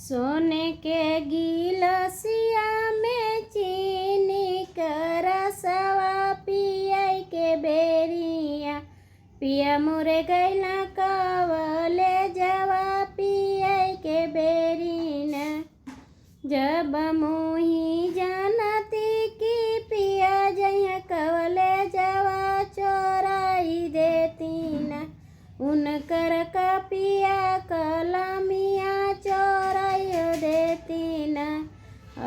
सोने के गिलसिया में चीनी कर रसवा पियाई के बेरिया पिया मोरे गैला कवले जवा पियाई के बेरीना। जब मुही जानती कि पिया जइया कवले जवा चोराई देती न उनकर कपिया कलमिया चोराई देती न।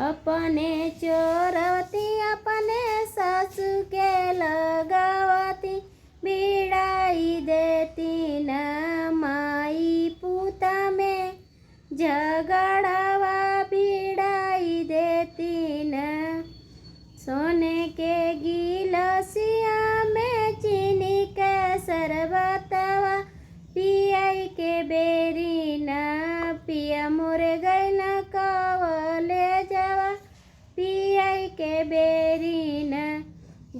अपने चोरवती अपने सासू के लगावती बिड़ाई देती न। माई पूता में झगड़ावा बिड़ाई देती न। सोने के गिलसिया में चीनी के शरबतवा पियाई के बेरी न पिया मोरे गैला कवले जवा पियाई के बेरी न।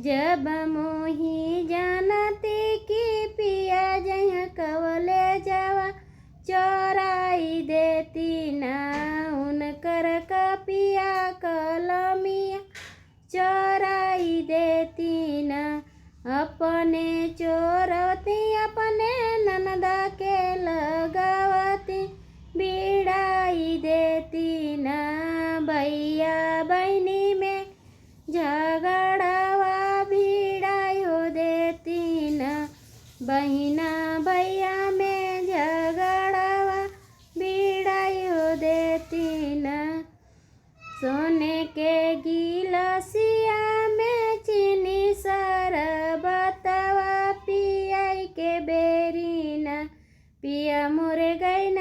जब मोही जानती कि पिया जइया कवले जवा चोराई देती न उनकर कपिया कलमिया चोराई देती न। अपने चोरवती अपने ननदा के लगावती बिड़ाई देती न। भैया बहनी में झगड़ावा भिड़ाई हो देती न। बहिना भैया में झगड़ावा भिड़ाई हो देती न। सोने के गिलसिया में चीनी शरबतवा पियाई के बेरी न पिया मोरे गैला